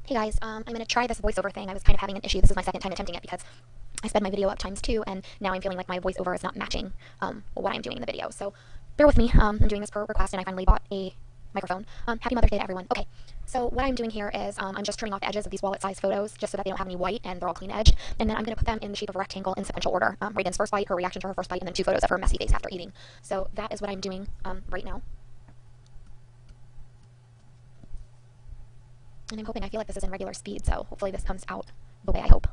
Hey guys, I'm going to try this voiceover thing. I was kind of having an issue. This is my second time attempting it because I sped my video up ×2, and now I'm feeling like my voiceover is not matching what I'm doing in the video. So bear with me. I'm doing this per request, and I finally bought a microphone. Happy Mother's Day to everyone. Okay, so what I'm doing here is I'm just trimming off the edges of these wallet-sized photos just so that they don't have any white and they're all clean edge. And then I'm going to put them in the shape of a rectangle in sequential order. Reagan's first bite, her reaction to her first bite, and then 2 photos of her messy face after eating. So that is what I'm doing right now. And I'm hoping, I feel like this is in regular speed, so hopefully this comes out the way I hope.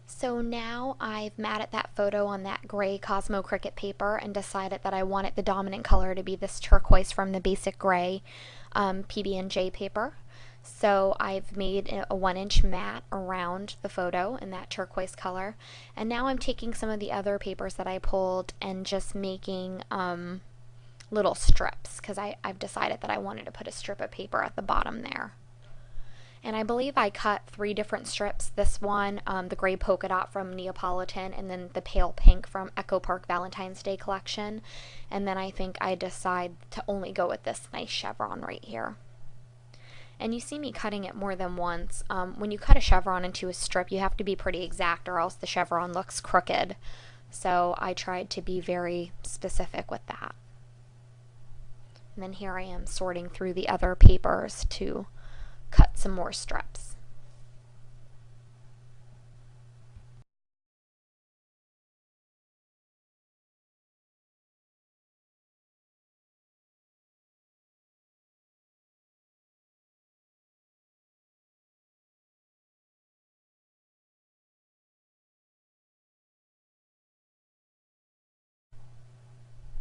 So now I've matted that photo on that gray Cosmo Cricut paper and decided that I wanted the dominant color to be this turquoise from the basic gray PB&J paper. So I've made a 1-inch mat around the photo in that turquoise color. And now I'm taking some of the other papers that I pulled and just making little strips, because I've decided that I wanted to put a strip of paper at the bottom there. And I believe I cut 3 different strips. This one, the gray polka dot from Neapolitan, and then the pale pink from Echo Park Valentine's Day collection. And then I think I decide to only go with this nice chevron right here. And you see me cutting it more than once. When you cut a chevron into a strip, you have to be pretty exact or else the chevron looks crooked. So I tried to be very specific with that. And then here I am sorting through the other papers to cut some more strips.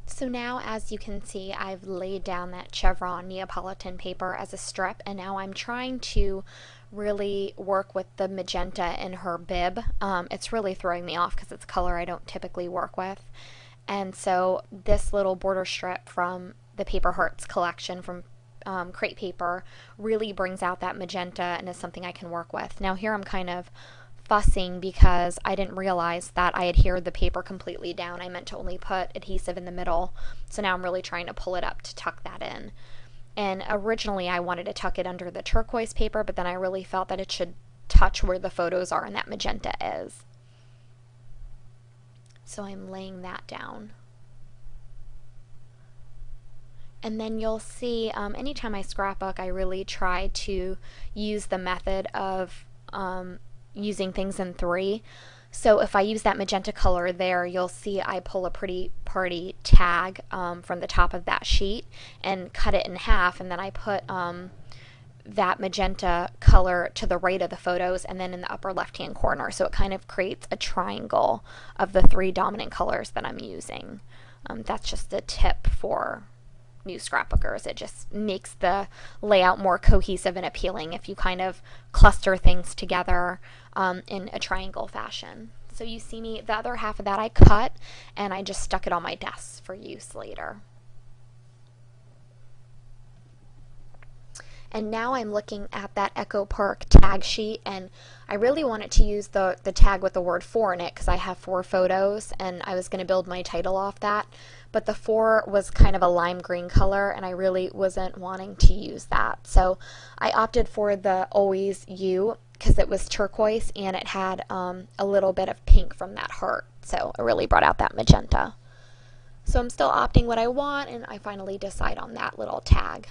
So now, as you can see, I've laid down that chevron Neapolitan paper as a strip, and now I'm trying to really work with the magenta in her bib. It's really throwing me off because it's a color I don't typically work with. And so this little border strip from the Paper Hearts collection from Crate Paper really brings out that magenta and is something I can work with. Now here I'm kind of fussing because I didn't realize that I adhered the paper completely down. I meant to only put adhesive in the middle, so now I'm really trying to pull it up to tuck that in. And originally I wanted to tuck it under the turquoise paper, but then I really felt that it should touch where the photos are and that magenta is. So I'm laying that down. And then you'll see, anytime I scrapbook, I really try to use the method of using things in 3. So if I use that magenta color there, you'll see I pull a Pretty Party tag from the top of that sheet and cut it in half, and then I put that magenta color to the right of the photos and then in the upper left hand corner, so it kind of creates a triangle of the 3 dominant colors that I'm using. That's just a tip for new scrapbookers. It just makes the layout more cohesive and appealing if you kind of cluster things together in a triangle fashion. So you see me, the other half of that I cut and I just stuck it on my desk for use later. And now I'm looking at that Echo Park tag sheet, and I I really wanted to use the tag with the word 4 in it because I have 4 photos and I was going to build my title off that. But the 4 was kind of a lime green color and I really wasn't wanting to use that. So I opted for the Always You because it was turquoise and it had a little bit of pink from that heart. So it really brought out that magenta. So I'm still opting what I want and I finally decide on that little tag.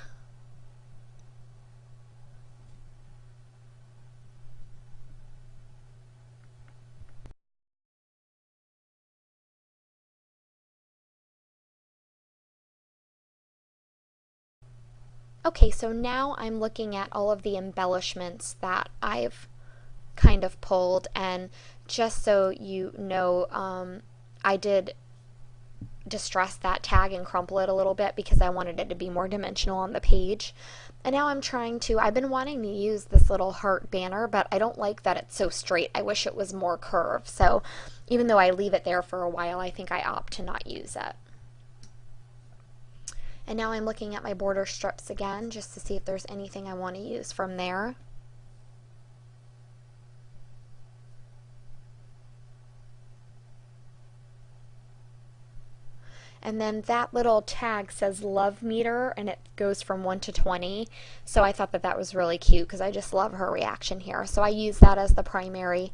Okay, so now I'm looking at all of the embellishments that I've kind of pulled, and just so you know, I did distress that tag and crumple it a little bit because I wanted it to be more dimensional on the page. And now I've been wanting to use this little heart banner, but I don't like that it's so straight. I wish it was more curved. So even though I leave it there for a while, I think I opt to not use it. And now I'm looking at my border strips again just to see if there's anything I want to use from there. And then that little tag says love meter and it goes from 1 to 20. So I thought that that was really cute because I just love her reaction here. So I use that as the primary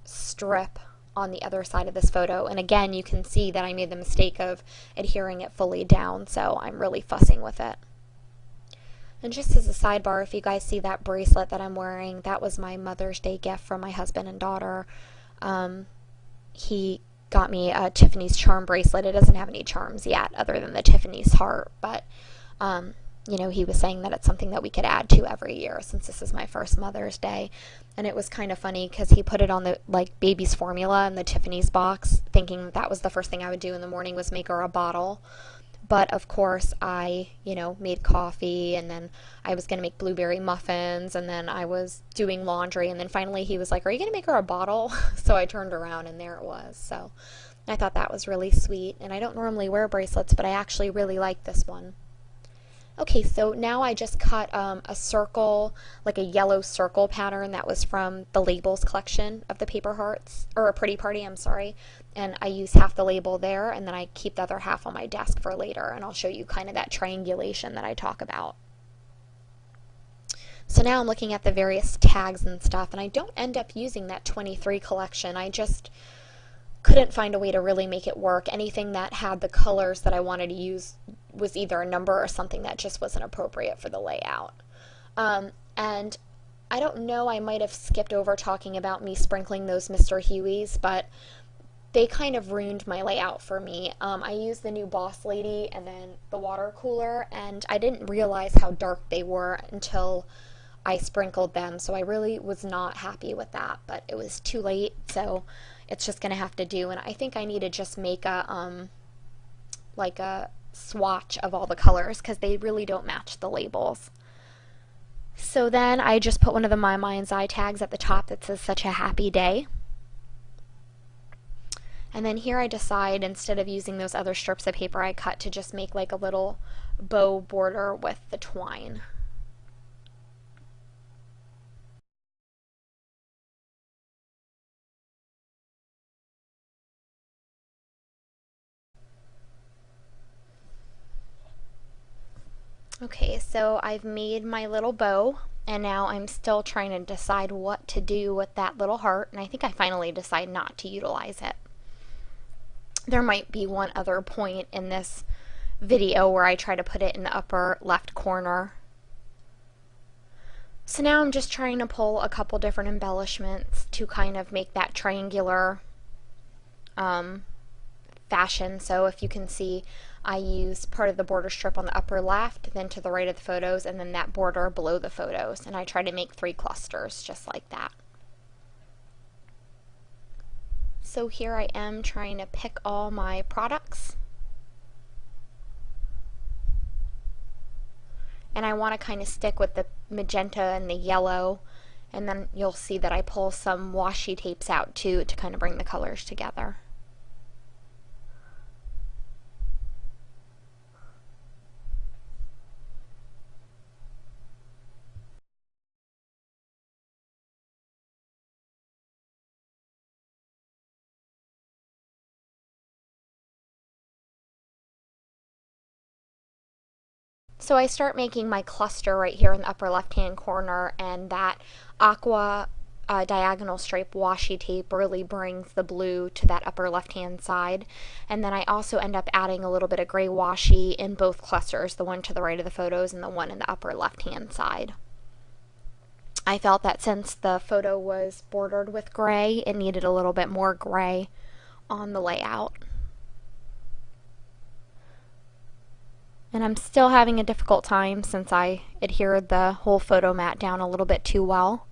strip on the other side of this photo. And again, you can see that I made the mistake of adhering it fully down. So I'm really fussing with it. And just as a sidebar, if you guys see that bracelet that I'm wearing, that was my Mother's Day gift from my husband and daughter. He got me a Tiffany's charm bracelet. It doesn't have any charms yet other than the Tiffany's heart, but you know, he was saying that it's something that we could add to every year since this is my first Mother's Day. And it was kind of funny because he put it on the like baby's formula in the Tiffany's box, thinking that was the first thing I would do in the morning was make her a bottle. But of course I, you know, made coffee and then I was going to make blueberry muffins and then I was doing laundry and then finally he was like, "Are you going to make her a bottle?" So I turned around and there it was. So I thought that was really sweet, and I don't normally wear bracelets, but I actually really like this one. Okay, so now I just cut a circle, like a yellow circle pattern that was from the labels collection of the paper hearts, or a pretty party, I'm sorry. And I use half the label there, and then I keep the other half on my desk for later, and I'll show you kind of that triangulation that I talk about. So now I'm looking at the various tags and stuff, and I don't end up using that 23 collection. I just couldn't find a way to really make it work. Anything that had the colors that I wanted to use was either a number or something that just wasn't appropriate for the layout. And I don't know, I might have skipped over talking about me sprinkling those Mr. Hueys, but they kind of ruined my layout for me. I used the new Boss Lady and then the water cooler, and I didn't realize how dark they were until I sprinkled them, so I really was not happy with that, but it was too late, so it's just going to have to do. And I think I need to just make a like a swatch of all the colors because they really don't match the labels. So then I just put one of the My Mind's Eye tags at the top that says "Such a Happy Day." And then here I decide, instead of using those other strips of paper I cut, to just make like a little bow border with the twine. Okay, so I've made my little bow, and now I'm still trying to decide what to do with that little heart, and I think I finally decide not to utilize it. There might be one other point in this video where I try to put it in the upper left corner. So now I'm just trying to pull a couple different embellishments to kind of make that triangular fashion. So if you can see, I use part of the border strip on the upper left, then to the right of the photos, and then that border below the photos. And I try to make 3 clusters just like that. So here I am trying to pick all my products. And I want to kind of stick with the magenta and the yellow. And then you'll see that I pull some washi tapes out too to kind of bring the colors together. So I start making my cluster right here in the upper left hand corner, and that aqua diagonal stripe washi tape really brings the blue to that upper left hand side. And then I also end up adding a little bit of gray washi in both clusters, the one to the right of the photos and the one in the upper left hand side. I felt that since the photo was bordered with gray, it needed a little bit more gray on the layout. And I'm still having a difficult time since I adhered the whole photo mat down a little bit too well.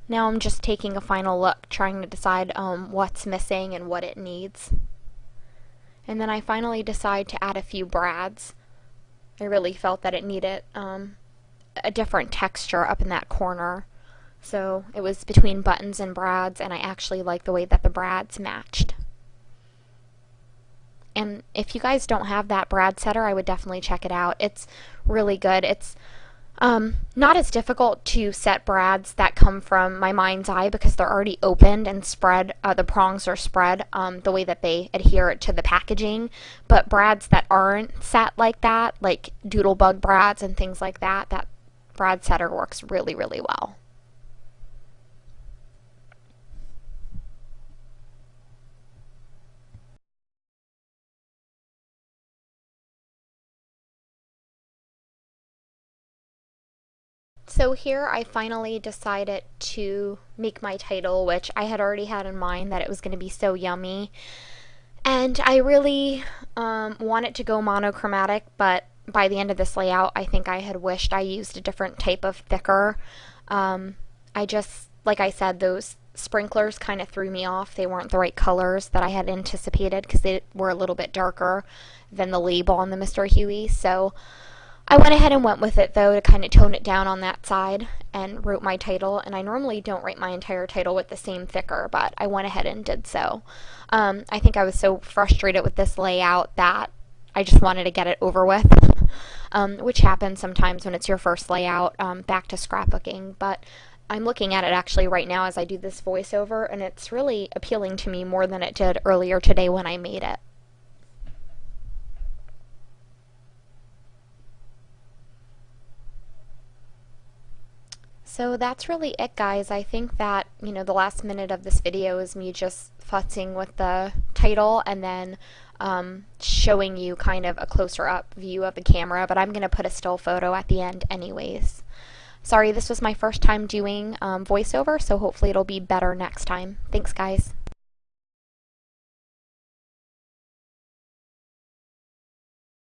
Now I'm just taking a final look, trying to decide what's missing and what it needs. And then I finally decide to add a few brads. I really felt that it needed a different texture up in that corner. So it was between buttons and brads, and I actually like the way that the brads matched. And if you guys don't have that brad setter, I would definitely check it out. It's really good. It's not as difficult to set brads that come from my mind's eye because they're already opened and spread. The prongs are spread the way that they adhere to the packaging. But brads that aren't set like that, like doodlebug brads and things like that, that brad setter works really, really well. So here I finally decided to make my title, which I had already had in mind that it was going to be so yummy. And I really want it to go monochromatic, but by the end of this layout, I think I had wished I used a different type of thicker. I just, like I said, those sprinklers kind of threw me off. They weren't the right colors that I had anticipated because they were a little bit darker than the label on the Mr. Huey. So I went ahead and went with it, though, to kind of tone it down on that side and wrote my title. And I normally don't write my entire title with the same thicker, but I went ahead and did so. I think I was so frustrated with this layout that I just wanted to get it over with, which happens sometimes when it's your first layout back to scrapbooking. But I'm looking at it actually right now as I do this voiceover, and it's really appealing to me more than it did earlier today when I made it. So that's really it, guys. I think that, the last minute of this video is me just futzing with the title and then showing you kind of a closer up view of the camera, but I'm going to put a still photo at the end anyways. Sorry, this was my first time doing voiceover, so hopefully it'll be better next time. Thanks, guys.